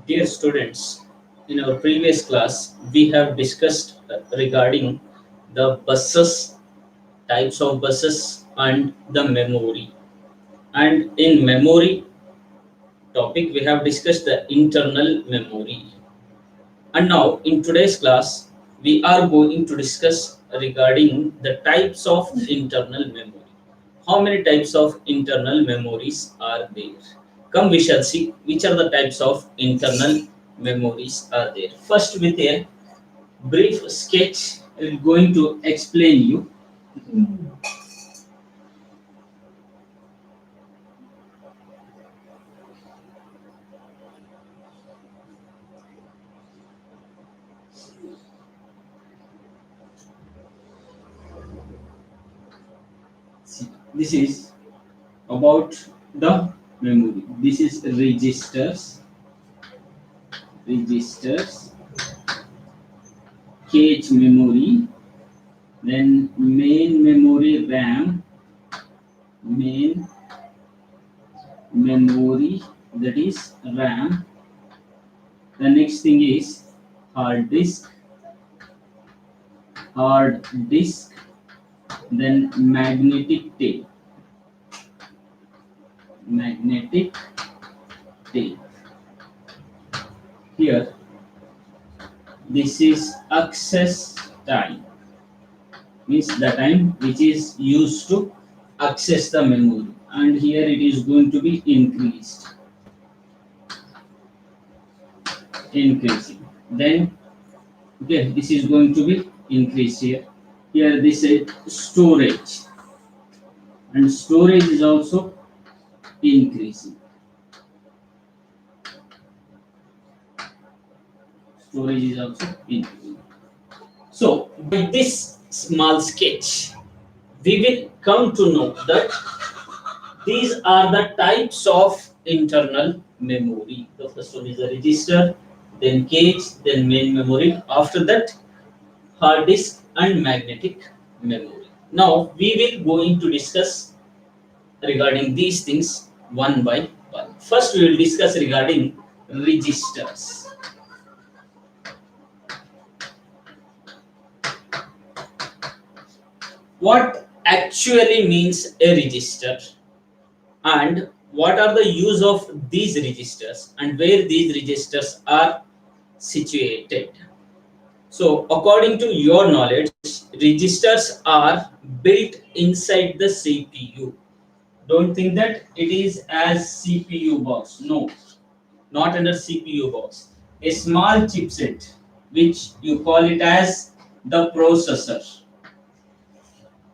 Dear students, in our previous class, we have discussed regarding the buses, types of buses, and the memory. And in memory topic, we have discussed the internal memory. And now, in today's class, we are going to discuss regarding the types of internal memory. How many types of internal memories are there? Come, we shall see which are the types of internal memories are there. First, with a brief sketch, I am going to explain you. See, this is about the memory. This is registers, cache memory, then main memory RAM, main memory, that is RAM. The next thing is hard disk, then magnetic tape. Here, this is access time, means the time which is used to access the memory, and here it is going to be increasing. Then, okay, this is going to be increased here. Here this is storage, and storage is also increasing. Storage is also increasing. So, by this small sketch, we will come to know that these are the types of internal memory. The first one is a register, then cache, then main memory. After that, hard disk and magnetic memory. Now, we will going to discuss regarding these things one by one. First, we will discuss regarding registers. What actually means a register, and what are the use of these registers, and where these registers are situated? So, according to your knowledge, registers are built inside the CPU. Don't think that it is as CPU box. No, not under CPU box. A small chipset, which you call it as the processor,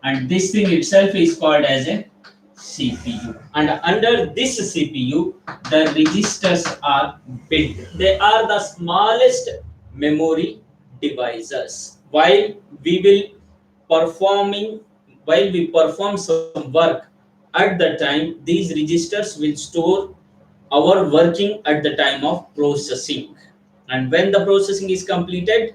and this thing itself is called as a CPU. And under this CPU, the registers are built. They are the smallest memory devices. We performing while we perform some work, at the time these registers will store our working at the time of processing. And when the processing is completed,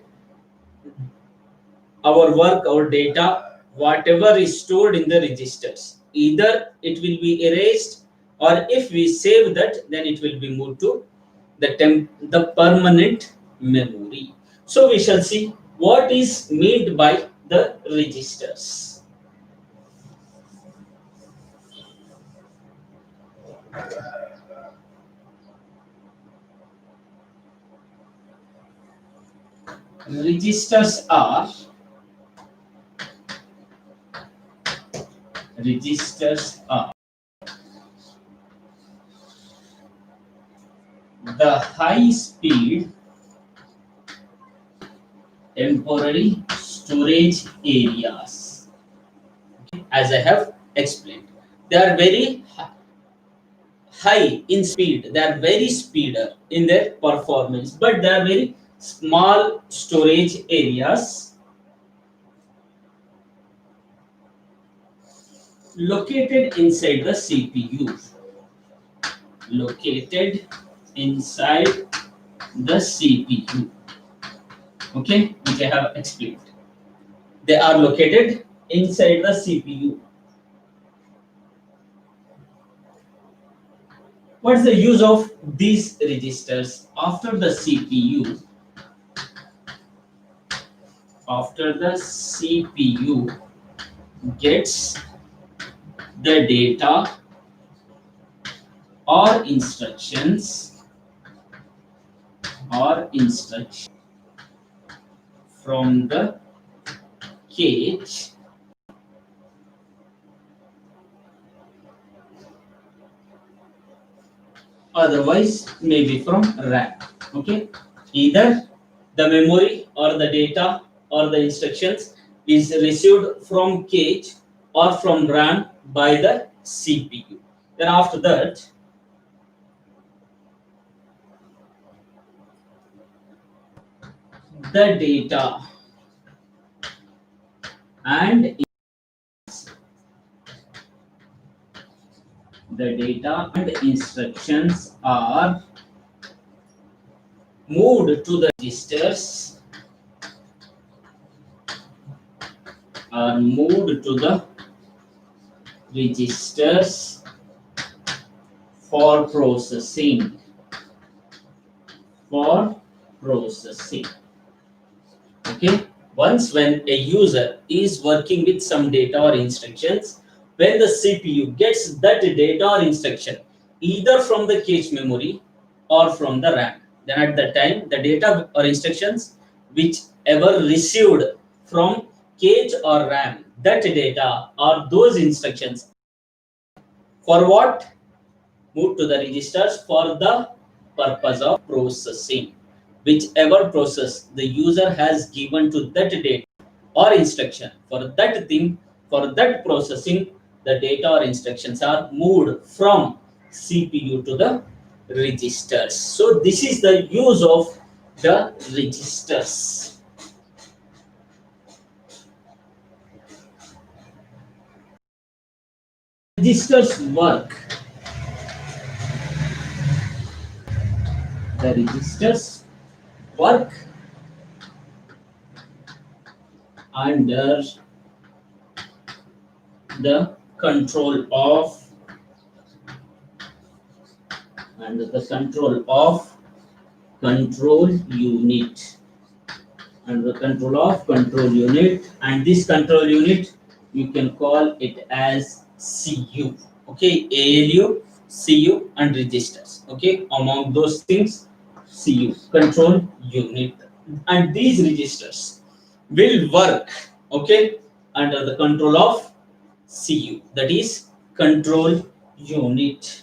our work, our data, whatever is stored in the registers, either it will be erased, or if we save that, then it will be moved to the permanent memory. So we shall see what is meant by the registers. Registers are the high speed temporary storage areas. As I have explained, they are very high in speed, they are very speeder in their performance, but they are very small storage areas located inside the CPU. Located inside the CPU. Okay, which I have explained. They are located inside the CPU. What's the use of these registers after the CPU? After the CPU gets the data or instruction from the cache, otherwise maybe from RAM. Okay, either the memory or the data or the instructions is received from cache or from RAM by the CPU. Then after that, the data and instructions moved to the registers are moved to the registers for processing for processing. Okay, once when a user is working with some data or instructions, when the CPU gets that data or instruction either from the cache memory or from the RAM, then at that time the data or instructions whichever received from cache or RAM, that data or those instructions for what? Moved to the registers for the purpose of processing. Whichever process the user has given to that data or instruction for that thing, for that processing, the data or instructions are moved from CPU to the registers. So this is the use of the registers. Registers work. The registers work under the control of control unit and this control unit you can call it as CU. Okay, ALU, CU and registers. Okay, among those things, CU, control unit, and these registers will work, okay, under the control of CU, that is control unit.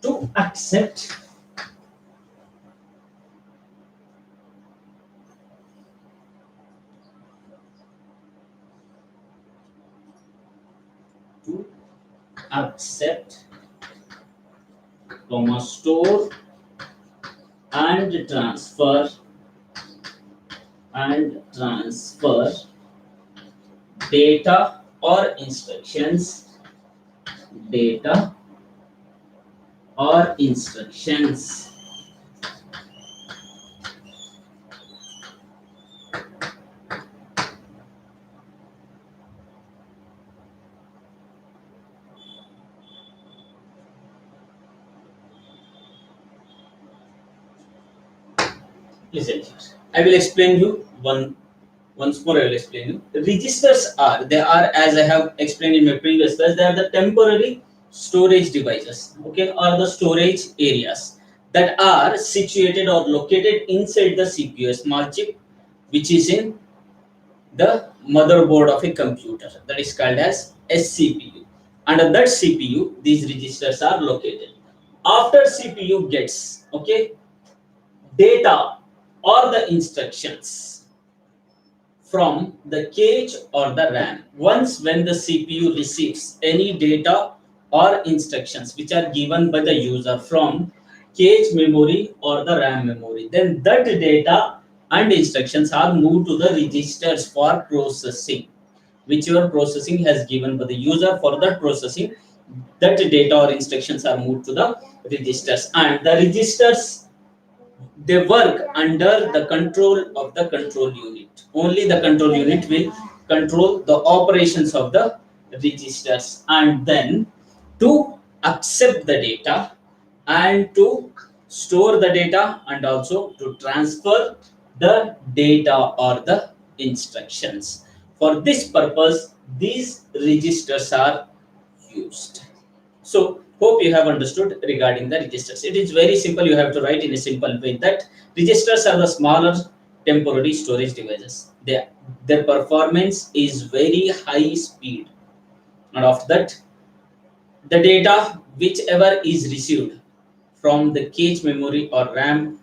To accept store and transfer data or instructions. Listen, I will explain you once more. I will explain you. The registers are as I have explained in my previous class. They are the temporary storage devices, okay, or the storage areas that are situated or located inside the CPU, a small chip, which is in the motherboard of a computer. That is called as SCPU. Under that CPU, these registers are located. After CPU gets data or the instructions from the cache or the RAM. Once when the CPU receives any data or instructions which are given by the user from cache memory or the RAM memory, then that data and instructions are moved to the registers for processing. Whichever processing has given by the user for that processing, that data or instructions are moved to the registers, and the registers, they work under the control of the control unit. Only the control unit will control the operations of the registers, and then to accept the data, and to store the data, and also to transfer the data or the instructions. For this purpose, these registers are used. So, hope you have understood regarding the registers. It is very simple. You have to write in a simple way that registers are the smaller temporary storage devices. Their performance is very high speed, and after that, the data whichever is received from the cache memory or RAM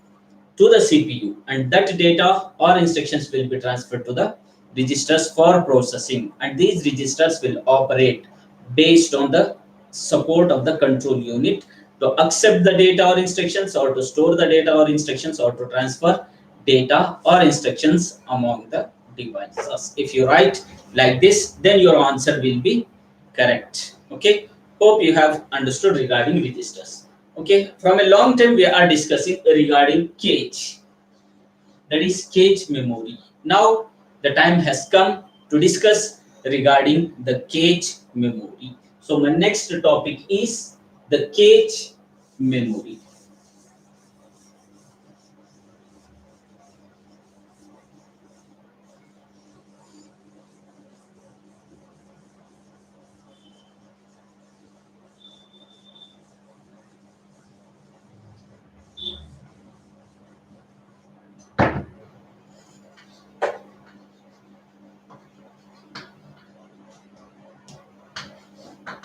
to the CPU, and that data or instructions will be transferred to the registers for processing, and these registers will operate based on the support of the control unit to accept the data or instructions, or to store the data or instructions, or to transfer data or instructions among the devices. If you write like this, then your answer will be correct. Okay, hope you have understood regarding registers. Okay, from a long time we are discussing regarding cache, that is cache memory. Now the time has come to discuss regarding the cache memory. So my next topic is the cache memory.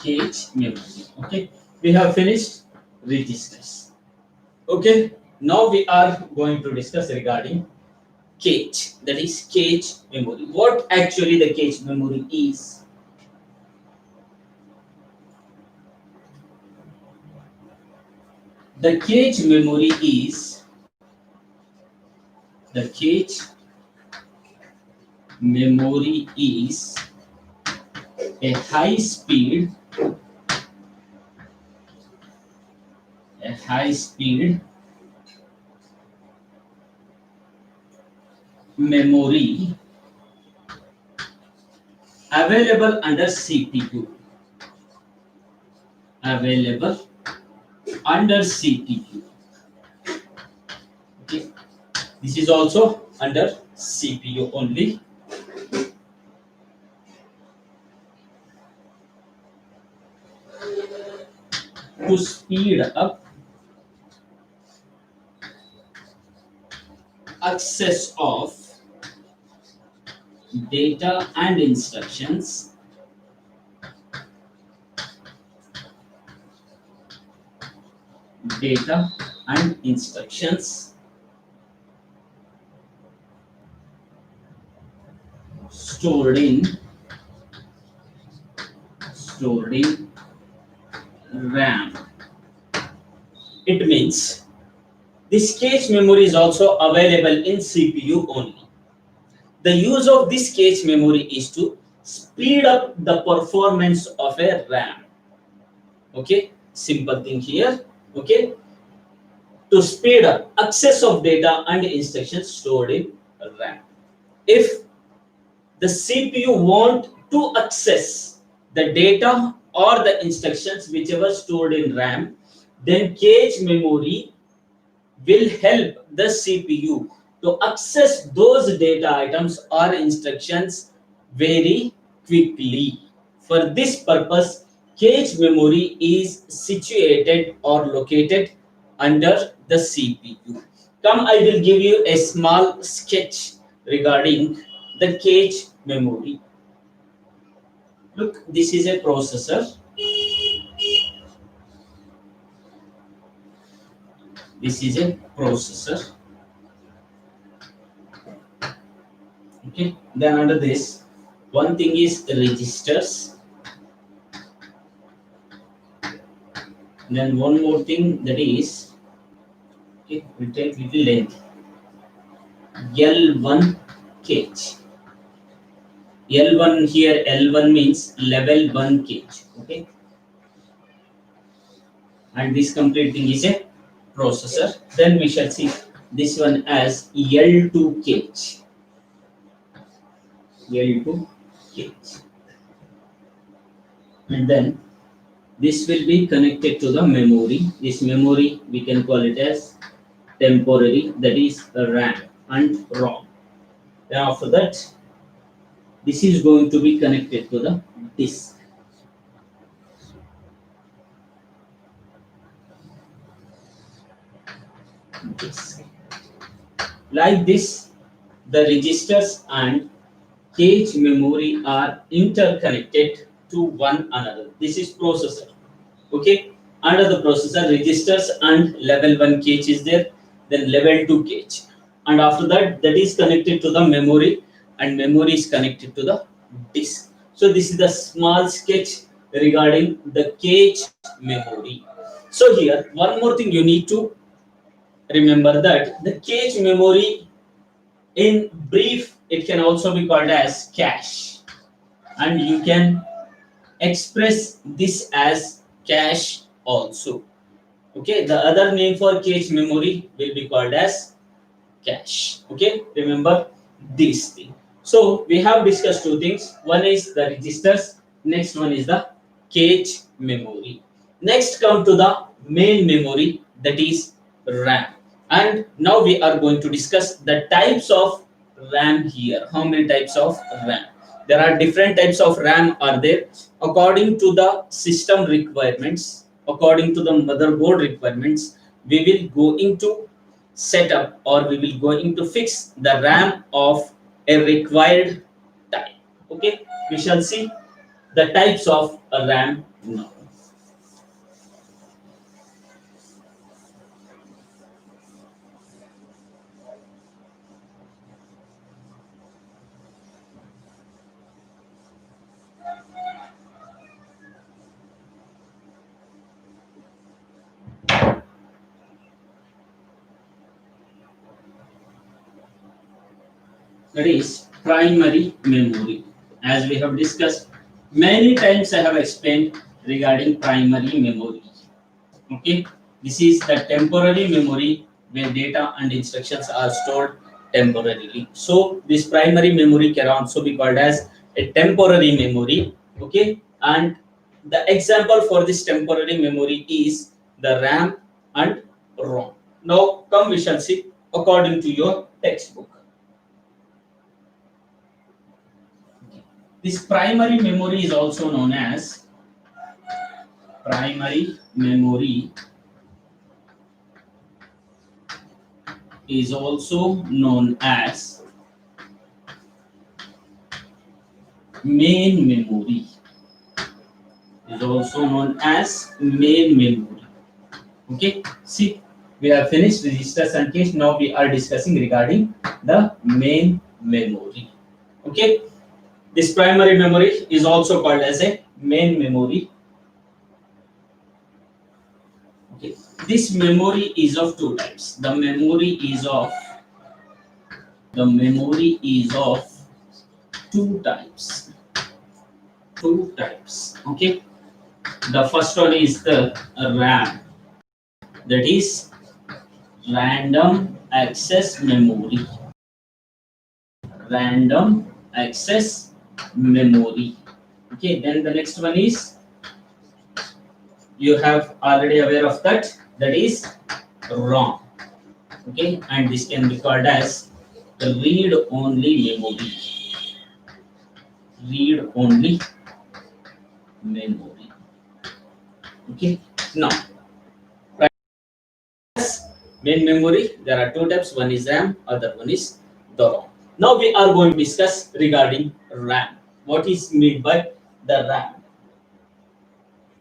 Cache memory. Okay, we have finished registers. Okay, now we are going to discuss regarding cache, that is cache memory. What actually the cache memory is? The cache memory is the cache memory is a high speed memory available under CPU, available under CPU. Okay, this is also under CPU only. To speed up access of data and instructions, data and instructions stored in RAM. It means this cache memory is also available in CPU only. The use of this cache memory is to speed up the performance of a RAM. Okay, simple thing here. Okay, to speed up access of data and instructions stored in RAM. If the CPU want to access the data or the instructions whichever stored in RAM, then cache memory will help the CPU to access those data items or instructions very quickly. For this purpose, cache memory is situated or located under the CPU. Come, I will give you a small sketch regarding the cache memory. Look, this is a processor. This is a processor. Okay, then under this, one thing is registers. Then one more thing, that is, okay, we'll take little length. L1 cache. L1 here, L1 means level 1 cache. Okay, and this complete thing is a processor. Then we shall see this one as L2 cache. L2 cage. And then this will be connected to the memory. This memory we can call it as temporary, that is RAM and ROM. Then after that, this is going to be connected to the disk. Disk. Like this, the registers and cache memory are interconnected to one another. This is processor. Okay. Under the processor, registers and level 1 cache is there, then level 2 cache. And after that, that is connected to the memory, and memory is connected to the disk. So this is the small sketch regarding the cache memory. So here, one more thing you need to remember, that the cache memory, in brief, it can also be called as cache, and you can express this as cache also. Okay, the other name for cache memory will be called as cache. Okay, remember this thing. So we have discussed two things. One is the registers, next one is the cache memory. Next come to the main memory, that is RAM. And now we are going to discuss the types of RAM here. How many types of RAM? There are different types of RAM are there according to the system requirements, according to the motherboard requirements. We will go into setup, or we will going to fix the RAM of a required type. Okay, we shall see the types of a RAM now. That is primary memory. As we have discussed many times, I have explained regarding primary memory. Okay, this is the temporary memory where data and instructions are stored temporarily. So this primary memory can also be called as a temporary memory. Okay, and the example for this temporary memory is the RAM and ROM. Now come, we shall see according to your textbook. This primary memory is also known as primary memory, is also known as main memory, is also known as main memory. Okay, see, we have finished registers and cache. Now we are discussing regarding the main memory. Okay, this primary memory is also called as a main memory. Okay, this memory is of two types. The memory is of two types. Two types. Okay, the first one is the RAM, that is random access memory. Random access memory. Okay, then the next one is, you have already aware of that, that is ROM. Okay, and this can be called as read only memory. Read only memory. Okay, now main memory, there are two types, one is RAM, other one is the ROM. Now we are going to discuss regarding RAM. What is meant by the RAM?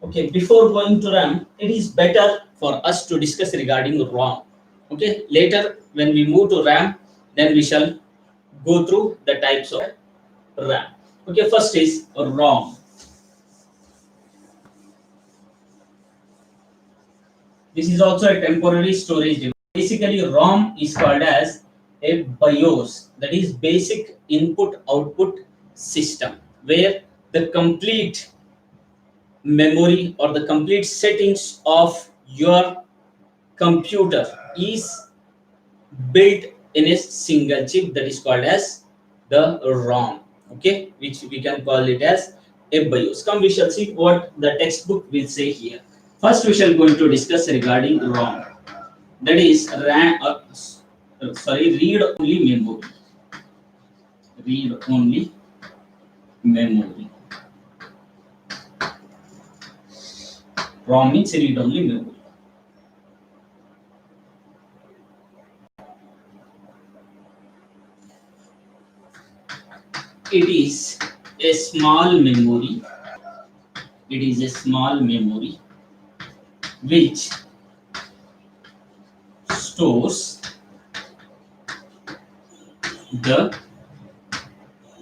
Okay, before going to RAM, it is better for us to discuss regarding ROM. Okay, later when we move to RAM, then we shall go through the types of RAM. Okay, first is ROM. This is also a temporary storage device. Basically, ROM is called as a BIOS, that is basic input output system, where the complete memory or the complete settings of your computer is built in a single chip, that is called as the ROM. okay, which we can call it as a BIOS. Come, we shall see what the textbook will say here. First, we shall going to discuss regarding ROM. That is read only memory. Read only memory. ROM means read only memory. It is a small memory. It is a small memory which stores the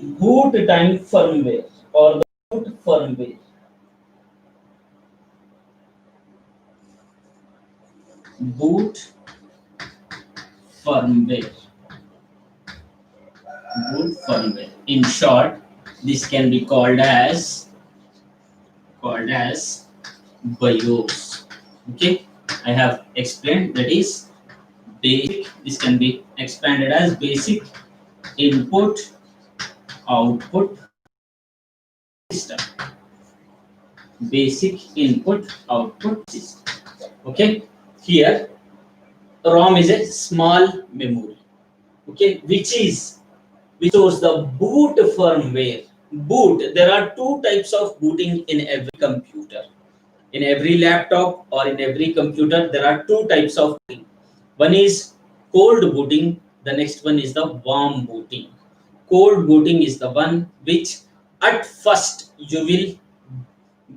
boot time firmware or the boot firmware. Boot firmware. Boot firmware. In short, this can be called as BIOS. Okay, I have explained that is basic. This can be expanded as basic input output system. Basic input output system. Okay, here ROM is a small memory. Okay, which stores the boot firmware. Boot. There are two types of booting in every computer. In every laptop or in every computer, there are two types of booting. One is cold booting. The next one is the warm booting. Cold booting is the one which at first you will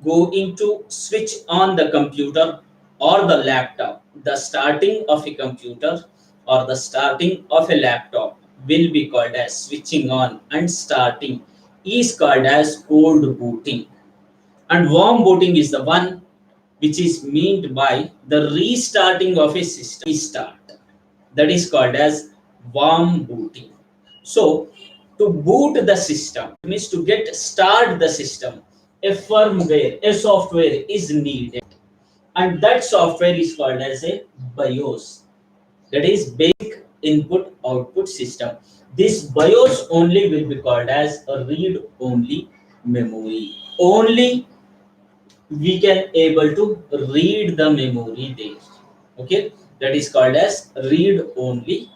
going to switch on the computer or the laptop. The starting of a computer or the starting of a laptop will be called as switching on, and starting is called as cold booting. And warm booting is the one which is meant by the restarting of a system. Restart. That is called as warm booting. So, to boot the system means to get start the system, a firmware, a software is needed, and that software is called as a BIOS. That is basic input output system. This BIOS only will be called as a read only memory. Only we can able to read the memory there. Okay, that is called as read only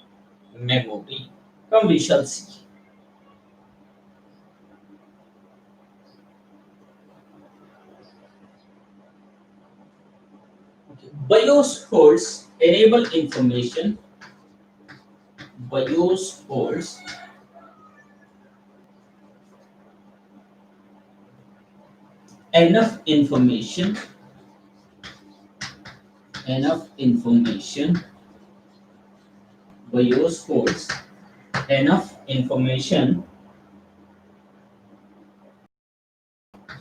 memory. Come, we shall see. Okay. BIOS holds enable information. BIOS holds enough information. Enough information. BIOS holds enough information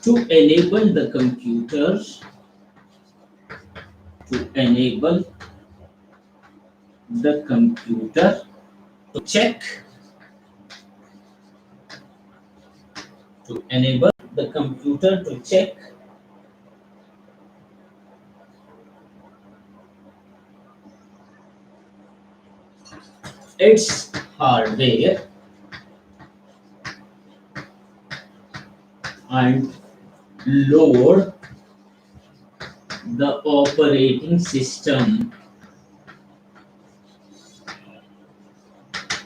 to enable the computer to enable the computer to check to enable the computer to check its hardware and load the operating system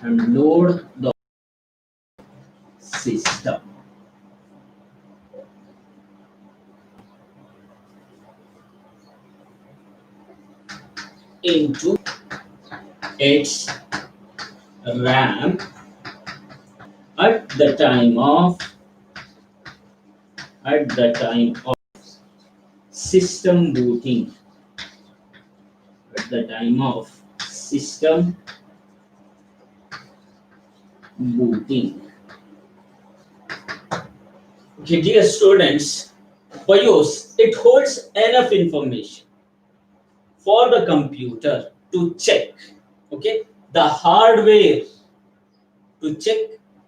and load the system into its RAM at the time of system booting. At the time of system booting. Okay, dear students, BIOS, it holds enough information for the computer to check, okay, the hardware, to check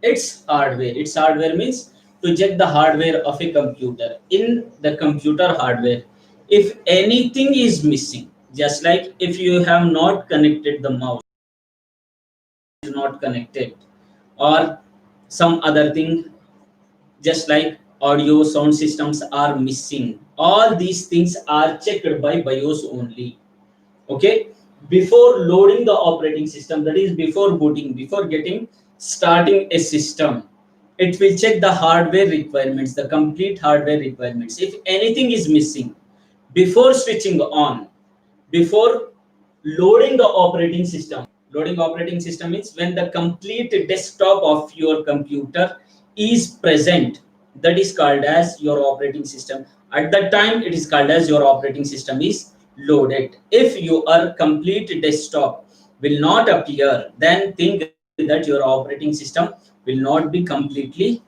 its hardware. Its hardware means to check the hardware of a computer. In the computer hardware, if anything is missing, just like if you have not connected the mouse, is not connected, or some other thing just like audio sound systems are missing. All these things are checked by BIOS only. Okay, before loading the operating system, that is before booting, before getting starting a system, it will check the hardware requirements, the complete hardware requirements. If anything is missing before switching on, before loading the operating system, loading operating system means when the complete desktop of your computer is present, that is called as your operating system. At that time it is called as your operating system is loaded. If your complete desktop will not appear, then think that your operating system will not be completely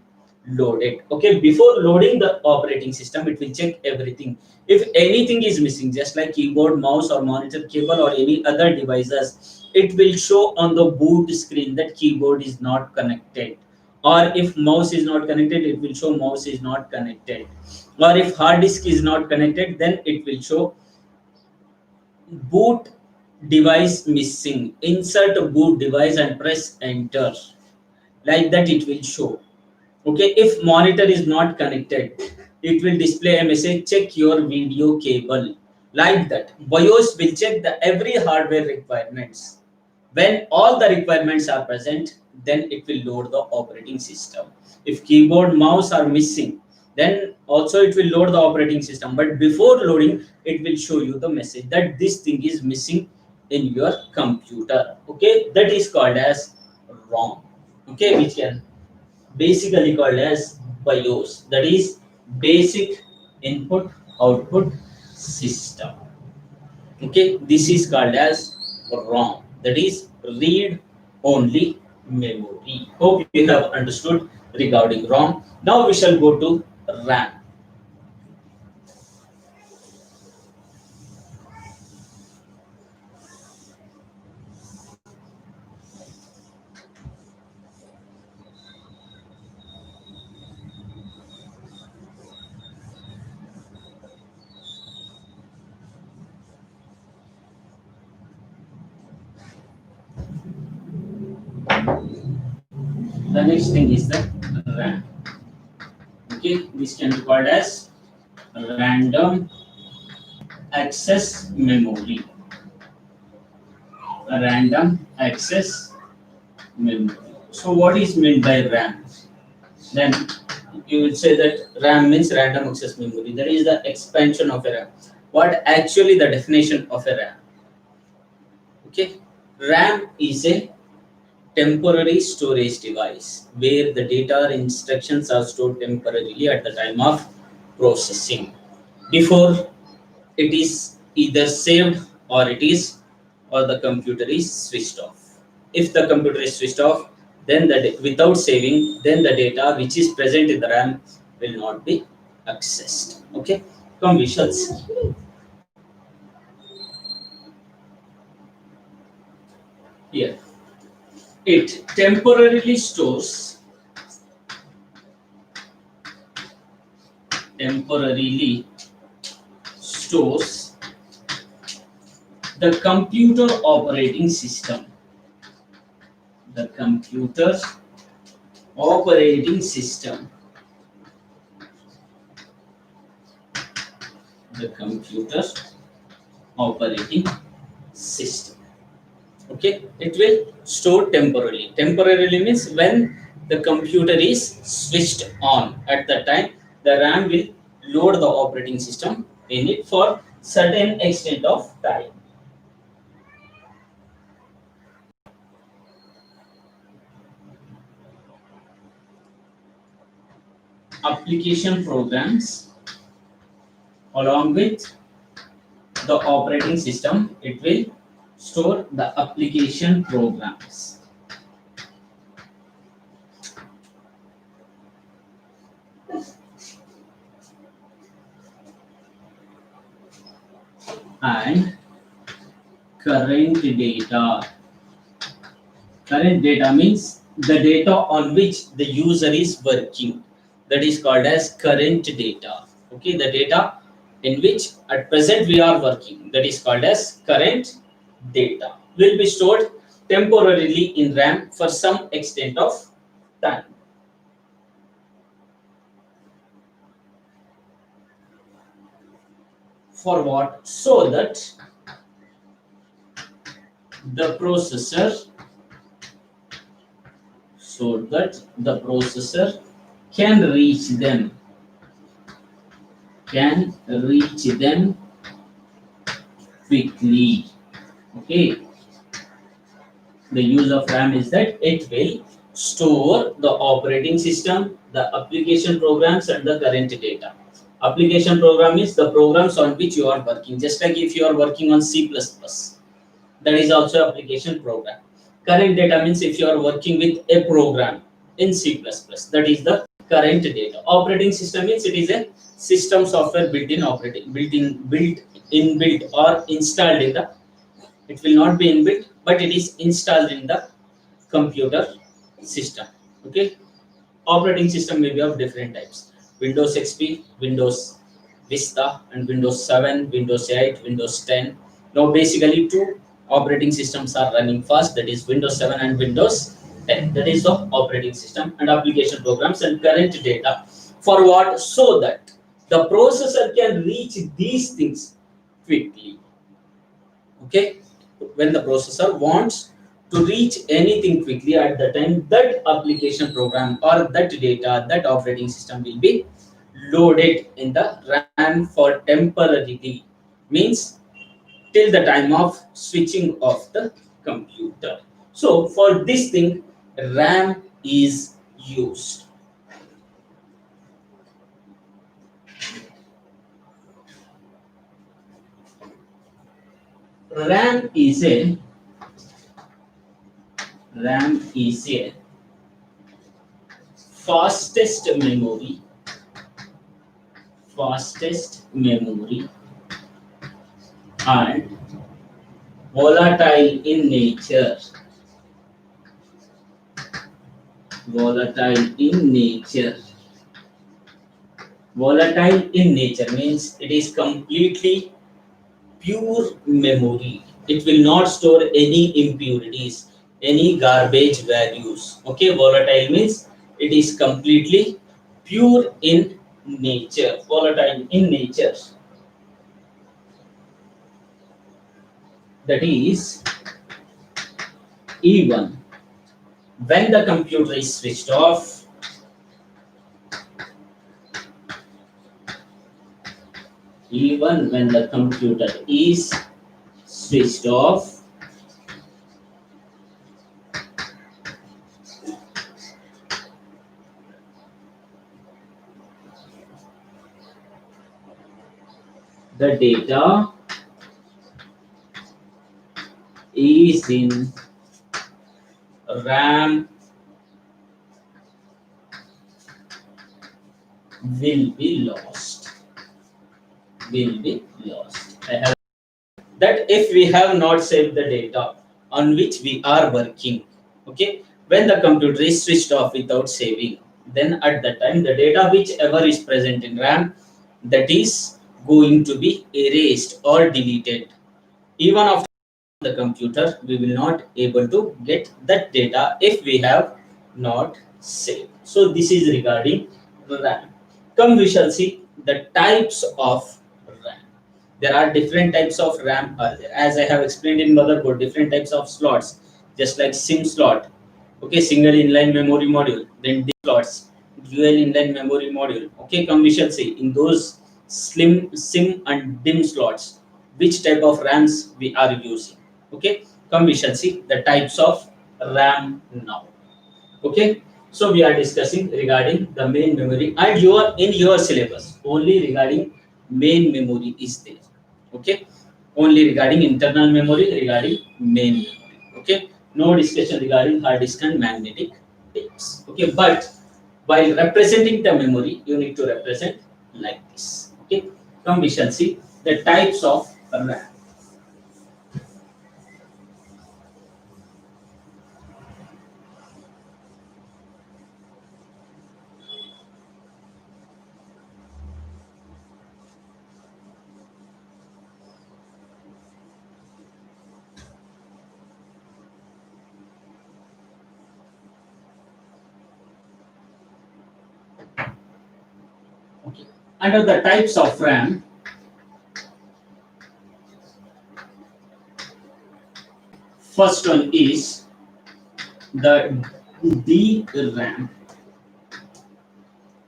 loaded. Okay, before loading the operating system, it will check everything. If anything is missing, just like keyboard, mouse, or monitor cable, or any other devices, it will show on the boot screen that keyboard is not connected. Or if mouse is not connected, it will show mouse is not connected. Or if hard disk is not connected, then it will show boot device missing. Insert boot device and press enter. Like that it will show. Okay, if monitor is not connected, it will display a message, check your video cable. Like that BIOS will check the every hardware requirements. When all the requirements are present, then it will load the operating system. If keyboard, mouse are missing, then also it will load the operating system, but before loading it will show you the message that this thing is missing in your computer. Okay, that is called as ROM. Okay, which can basically called as BIOS, that is basic input output system. Okay, this is called as ROM, that is read only memory. Hope you have understood regarding ROM. Now we shall go to RAM. The next thing is the RAM. Okay, this can be called as random access memory. Random access memory. So what is meant by RAM? Then you will say that RAM means random access memory. That is the expansion of a RAM. What actually the definition of a RAM? Okay, RAM is a temporary storage device where the data or instructions are stored temporarily at the time of processing before it is either saved or it is or the computer is switched off. If the computer is switched off, then without saving, then the data which is present in the RAM will not be accessed. Okay, come we shall see. Here, it temporarily stores the computer operating system. The computer operating system. The computer operating system. Okay, it will store temporarily. Temporarily means when the computer is switched on, at that time the RAM will load the operating system in it for certain extent of time. Application programs along with the operating system, it will store the application programs. And current data. Current data means the data on which the user is working. That is called as current data. Okay, the data in which at present we are working. That is called as current data. Will be stored temporarily in RAM for some extent of time. For what? So that the processor can reach them quickly. Okay, the use of RAM is that it will store the operating system, the application programs, and the current data. Application program is the programs on which you are working. Just like if you are working on C++, that is also application program. Current data means if you are working with a program in C++, that is the current data. Operating system means it is a system software built inbuilt or installed in the, it will not be inbuilt, but it is installed in the computer system. Okay, operating system may be of different types: Windows XP, Windows Vista, and Windows 7, Windows 8, Windows 10. Now, basically, two operating systems are running fast, that is Windows 7 and Windows 10. That is the operating system and application programs and current data. For what? So that the processor can reach these things quickly. Okay, when the processor wants to reach anything quickly at the time, that application program or that data, that operating system will be loaded in the RAM for temporarily, means till the time of switching off the computer. So for this thing, RAM is used. RAM is a RAM is a fastest memory and volatile in nature. Volatile in nature. Volatile in nature means it is completely pure memory. It will not store any impurities, any garbage values. Okay, volatile means it is completely pure in nature. Volatile in nature. That is, even when the computer is switched off, even when the computer is switched off, the data is in RAM will be lost. I have that if we have not saved the data on which we are working, okay, when the computer is switched off without saving, then at that time the data whichever is present in RAM, that is going to be erased or deleted. Even after the computer, we will not able to get that data if we have not saved. So this is regarding RAM. Come, we shall see the types of RAM. There are different types of RAM are there. As I have explained in motherboard, different types of slots, just like SIM slot, okay, single inline memory module, then D slots, dual inline memory module. Okay, come, we shall see in those slim SIM and DIM slots which type of RAMs we are using. Okay, come, we shall see the types of RAM now. Okay, so we are discussing regarding the main memory, and your in your syllabus only regarding main memory is there. Okay, only regarding internal memory, regarding main memory. Okay, no discussion regarding hard disk and magnetic tapes. Okay, but while representing the memory, you need to represent like this. Okay, come, we shall see the types of RAM. Okay, under the types of RAM, First one is the DRAM,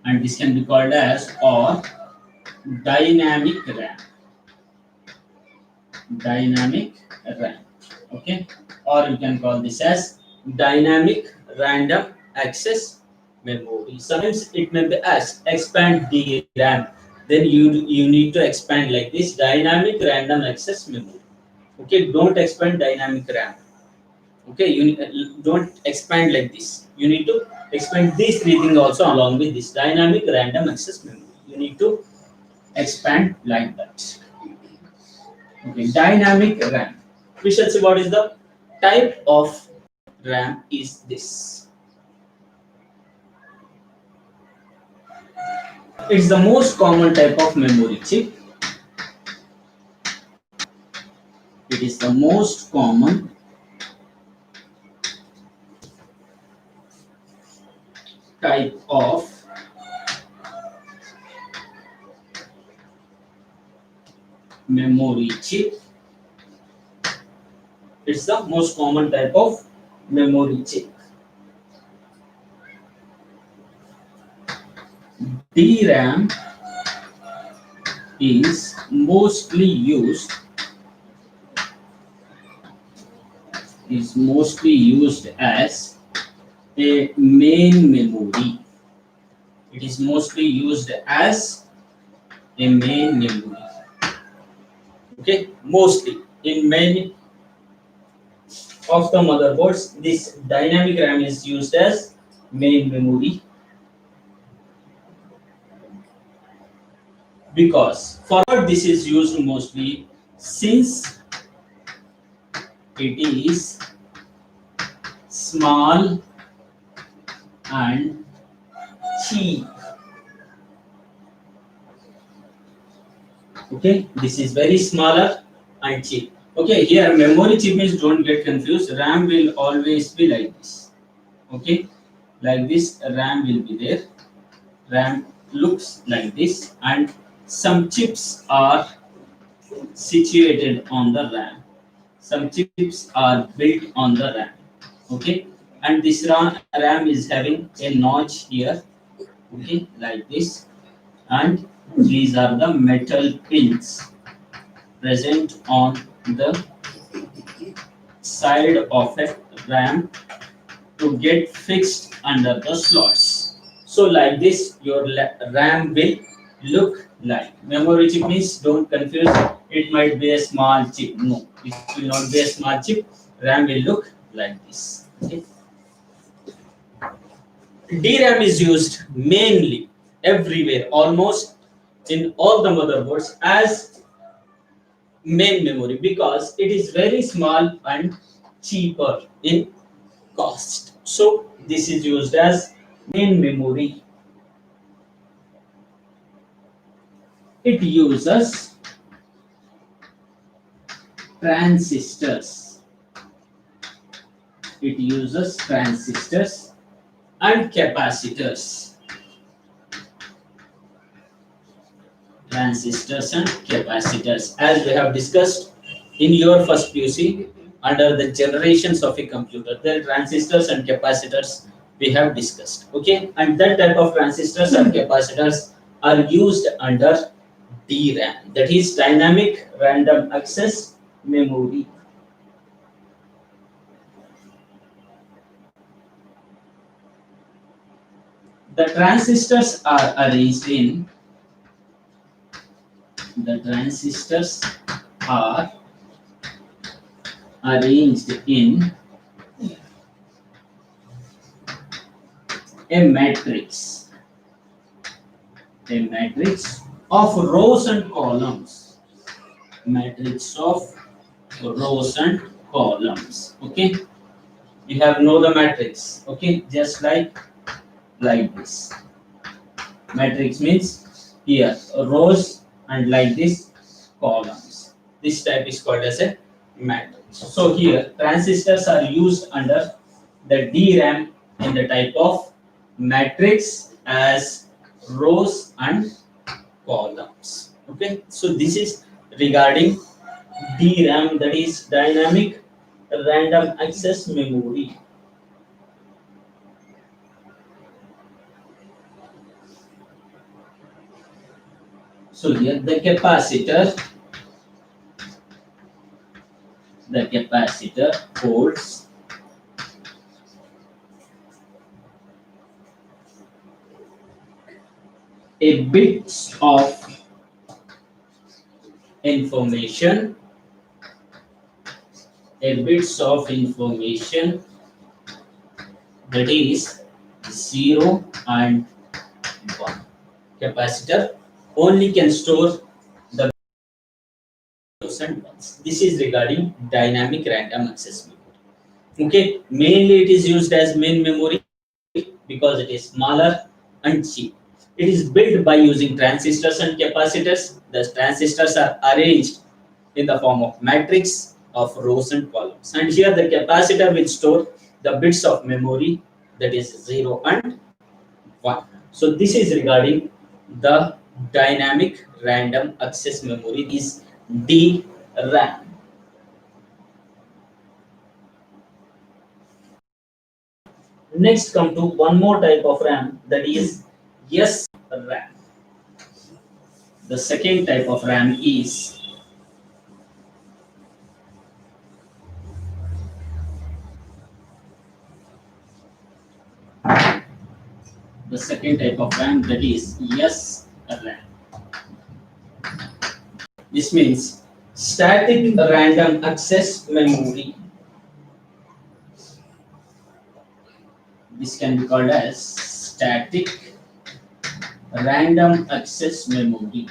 and this can be called as or dynamic RAM. Dynamic RAM. Okay, or you can call this as dynamic random access memory. Sometimes it may be as expand DRAM. Then you need to expand like this dynamic random access memory. Okay, don't expand dynamic RAM. Okay, don't expand like this. You need to expand these three things also along with this dynamic random access memory. You need to expand like that. Okay, dynamic RAM. We shall see what is the type of RAM is this. It's the most common type of memory chip. It is the most common type of memory chip. It's the most common type of memory chip. DRAM is mostly used as a main memory. It is mostly used as a main memory. Okay, mostly in many of the motherboards, this dynamic RAM is used as main memory because for what this is used mostly, since it is small and cheap. Okay, this is very smaller and cheap. Okay, here memory chip means don't get confused. RAM will always be like this. Okay, like this RAM will be there. RAM looks like this, and some chips are situated on the RAM. Some chips are built on the RAM. Okay, and this RAM is having a notch here. Okay, like this, and these are the metal pins present on the side of a RAM to get fixed under the slots. So like this, your RAM will look like. Memory chip means don't confuse. It might be a small chip. No, it will not be a small chip. RAM will look like this. Okay. DRAM is used mainly everywhere, almost in all the motherboards as main memory because it is very small and cheaper in cost. So this is used as main memory. It uses transistors. It uses transistors and capacitors. Transistors and capacitors, as we have discussed in your first PUC under the generations of a computer. The transistors and capacitors we have discussed. Okay, and that type of transistors and capacitors are used under DRAM, that is dynamic random access memory. The transistors are arranged in a matrix. A matrix of rows and columns. Matrix of rows and columns. Okay, you have know the matrix. Okay, just like this. Matrix means here rows and like this columns. This type is called as a matrix. So here transistors are used under the DRAM in the type of matrix as rows and columns. Okay, so this is regarding DRAM, that is dynamic random access memory. So here the capacitor holds a bits of information, that is 0 and 1. Capacitor only can store the zeros and ones. This is regarding dynamic random access memory. Okay, mainly it is used as main memory because it is smaller and cheap. It is built by using transistors and capacitors. The transistors are arranged in the form of matrix of rows and columns. And here the capacitor will store the bits of memory, that is 0 and 1. So this is regarding the dynamic random access memory, is DRAM. Next come to one more type of RAM, that is SRAM. The second type of RAM is that is SRAM. This means static random access memory. This can be called as static random access memory.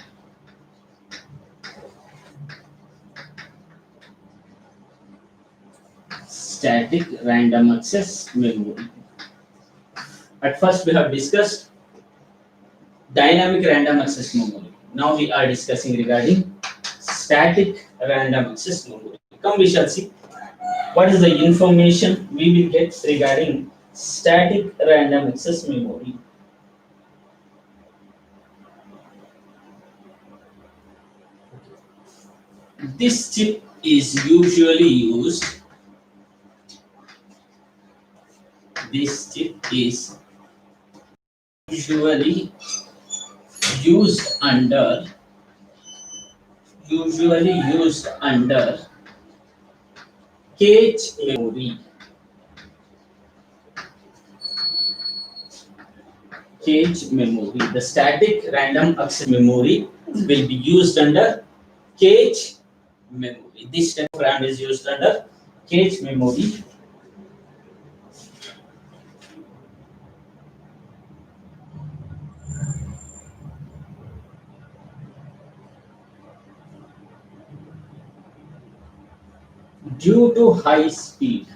Static random access memory. At first we have discussed dynamic random access memory. Now we are discussing regarding static random access memory. Come, we shall see what is the information we will get regarding static random access memory. This chip is usually used. This chip is usually used under cache memory. Cache memory. The static random access memory will be used under cache memory. This type of RAM is used under cache memory. Due to high speed,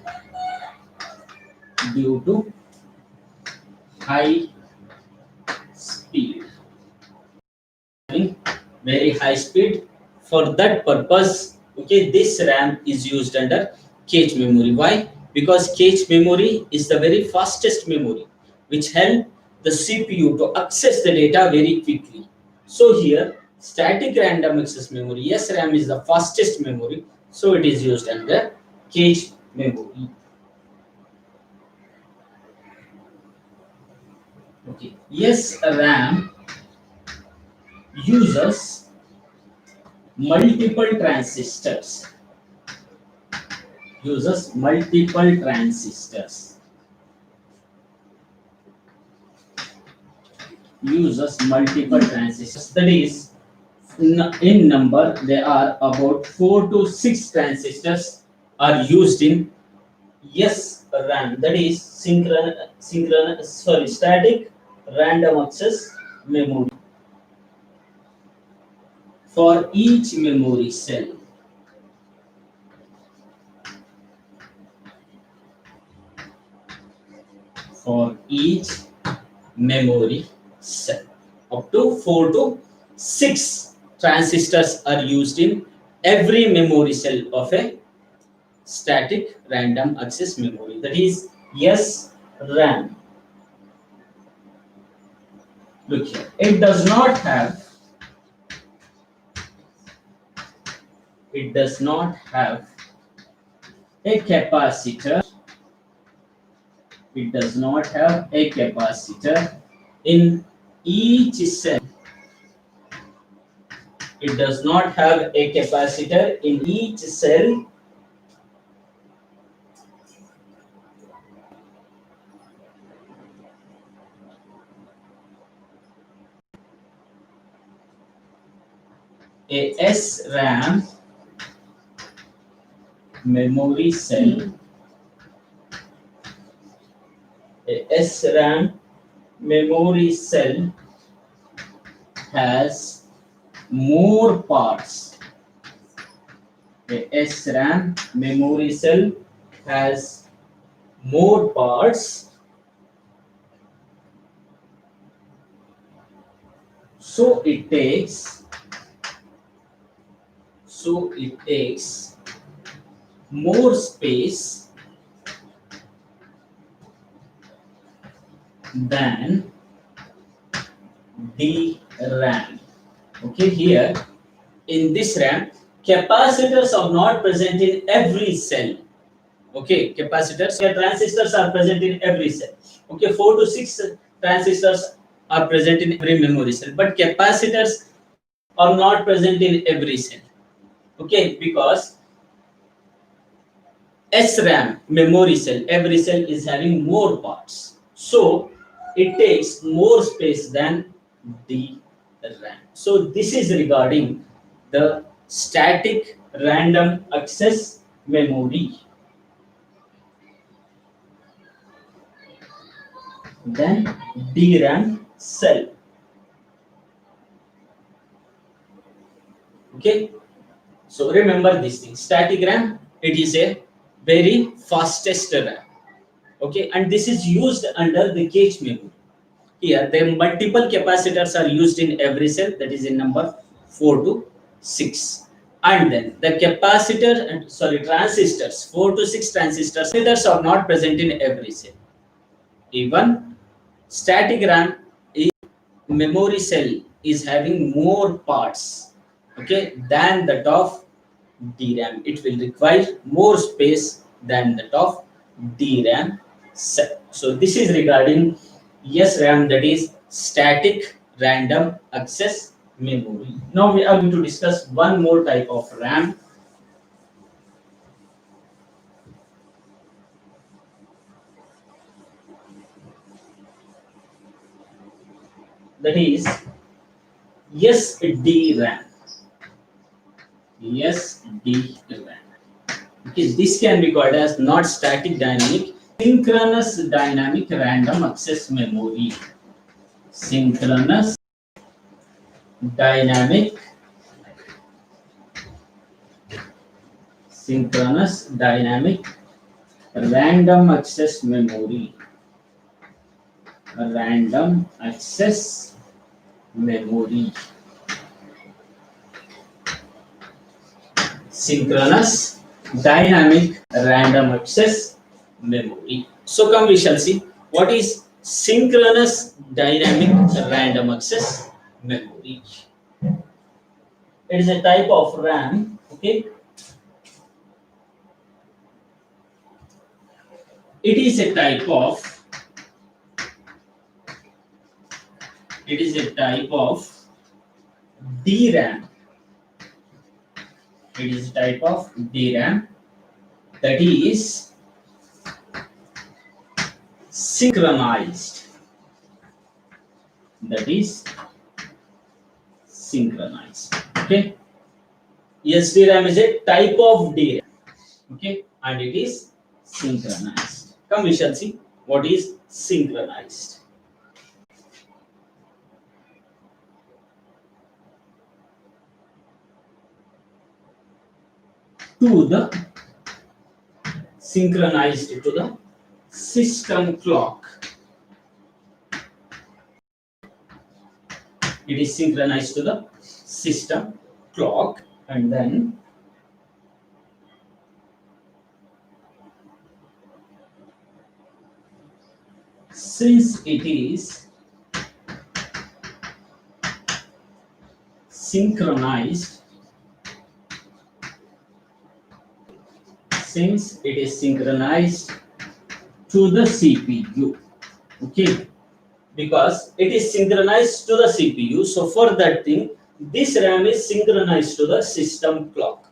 having very high speed, for that purpose, okay, this RAM is used under cache memory. Why? Because cache memory is the very fastest memory which help the CPU to access the data very quickly. So here static random access memory, SRAM, is the fastest memory, so it is used under cache memory. Okay, SRAM uses multiple transistors. That is, in number, there are about 4 to 6 transistors are used in SRAM. That is static random access memory. For each memory cell, up to 4 to 6 transistors are used in every memory cell of a static random access memory. That is SRAM. Look here, it does not have a capacitor. It does not have a capacitor in each cell. It does not have a capacitor in each cell. A SRAM memory cell. A SRAM memory cell has more parts. A SRAM memory cell has more parts, so it takes more space than the RAM. Okay, here in this RAM, capacitors are not present in every cell. Okay, capacitors, transistors are present in every cell. Okay, 4 to 6 transistors are present in every memory cell, but capacitors are not present in every cell. Okay, because SRAM memory cell, every cell is having more parts, so it takes more space than the RAM. So this is regarding the static random access memory. Then DRAM cell. Okay, so remember this thing. Static RAM, it is a very fastest RAM. Okay, and this is used under the cache memory. Here, the multiple capacitors are used in every cell, that is in number 4 to 6. And then the transistors, 4 to 6 transistors are not present in every cell. Even static RAM memory cell is having more parts, okay, than that of DRAM. It will require more space than that of DRAM cell. So this is regarding SRAM, that is static random access memory. Now we are going to discuss one more type of RAM, that is SDRAM. SDRAM. Okay, this can be called as not static dynamic, synchronous dynamic random access memory. Synchronous dynamic random access memory. Random access memory. Synchronous dynamic random access memory. So come we shall see what is synchronous dynamic random access memory. It is a type of RAM. Okay, it is a type of DRAM. It is a type of DRAM that is synchronized. Okay, SDRAM is a type of DRAM. Okay, and it is synchronized. Come we shall see what is synchronized. Synchronized to the system clock. It is synchronized to the system clock, and then since it is synchronized since it is synchronized to the CPU. Okay, because it is synchronized to the CPU. So for that thing, this RAM is synchronized to the system clock.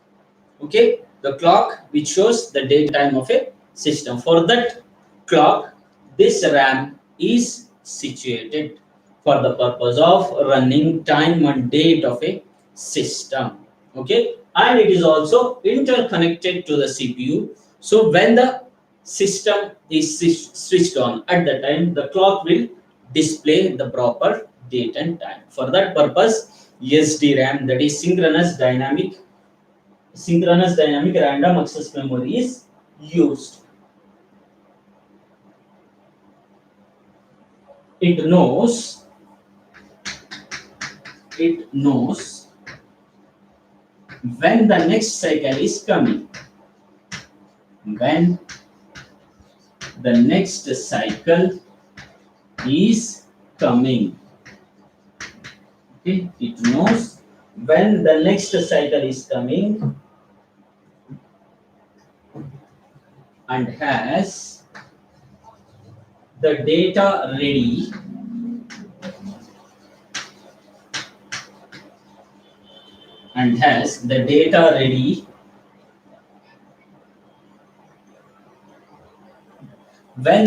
Okay, the clock which shows the date time of a system. For that clock, this RAM is situated for the purpose of running time and date of a system. Okay, and it is also interconnected to the CPU. So when the system is switched on at the time, the clock will display the proper date and time. For that purpose, SDRAM, that is synchronous dynamic random access memory, is used. It knows when the next cycle is coming. When the next cycle is coming. Okay, it knows when the next cycle is coming and has the data ready when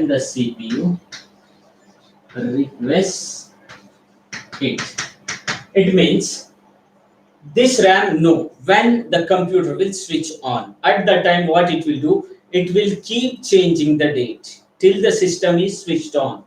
the CPU requests it. It means this RAM know when the computer will switch on. At that time, what it will do? It will keep changing the date till the system is switched on.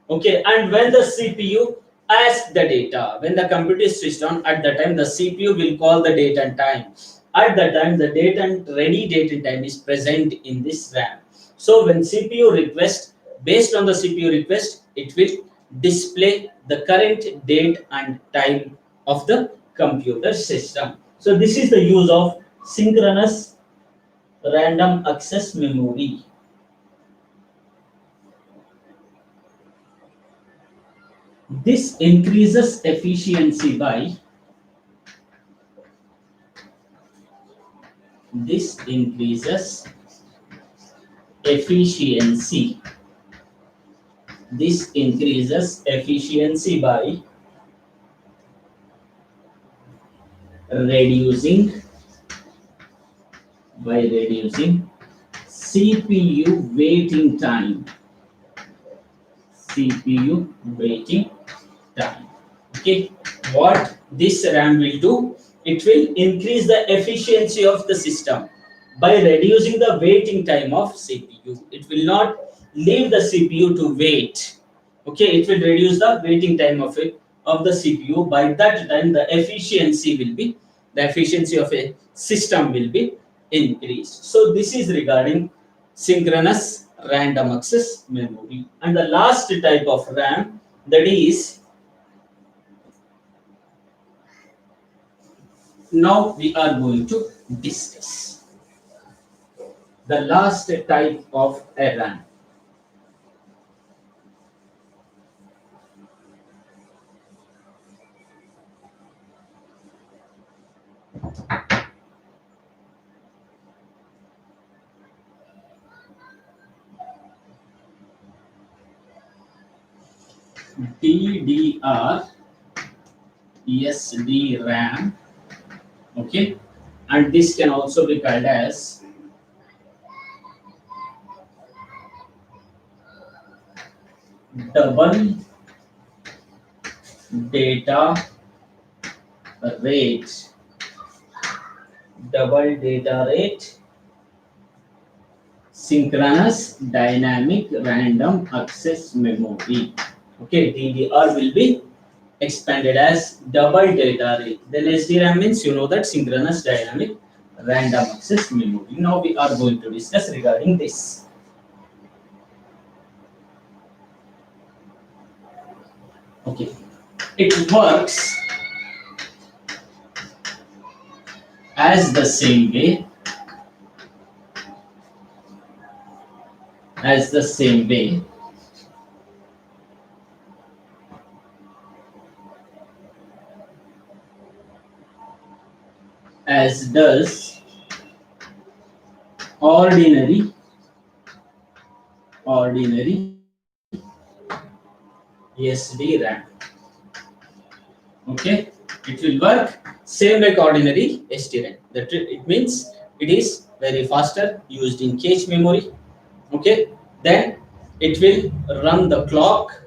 Okay, and when the CPU asks the data, when the computer is switched on, at that time the CPU will call the date and time. At that time, the date and ready date and time is present in this RAM. So when CPU request, based on the CPU request, it will display the current date and time of the computer system. So this is the use of synchronous random access memory. This increases efficiency by this increases efficiency this increases efficiency reducing reducing CPU waiting time. CPU waiting time. Okay, what this RAM will do? It will increase the efficiency of the system by reducing the waiting time of CPU. It will not leave the CPU to wait. Okay, it will reduce the waiting time of the CPU. By that time, the efficiency of a system will be increased. So this is regarding synchronous random access memory. And the last type of RAM, that is, now we are going to discuss the last type of a RAM. DDR SDRAM. Okay, and this can also be called as double data rate. Double data rate synchronous dynamic random access memory. Okay, DDR will be expanded as double data rate. Then SDRAM means you know that synchronous dynamic random access memory. Now we are going to discuss regarding this. Okay, it works as the same way as does ordinary ordinary SD RAM. Okay, it will work same like ordinary SD RAM. It means it is very faster, used in cache memory. Okay, then it will run the clock.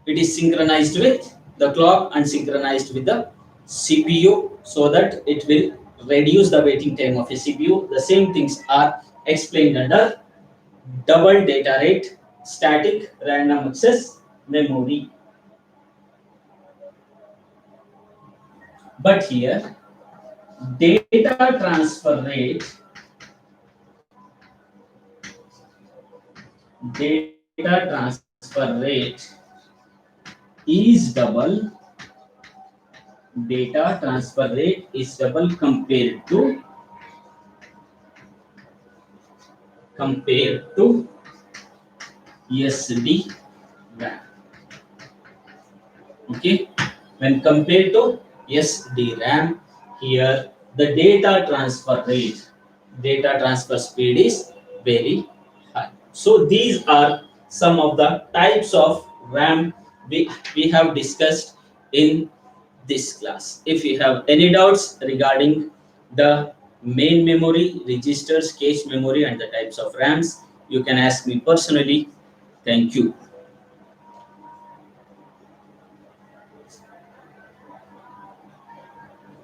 It is synchronized with the clock and synchronized with the CPU so that it will reduce the waiting time of a CPU. The same things are explained under double data rate static random access memory. But here data transfer rate is double data transfer rate is double compared to SD RAM. Okay, when compared to SD RAM, here the data transfer speed is very high. So these are some of the types of RAM we have discussed in this class. If you have any doubts regarding the main memory, registers, cache memory, and the types of RAMs, you can ask me personally. Thank you.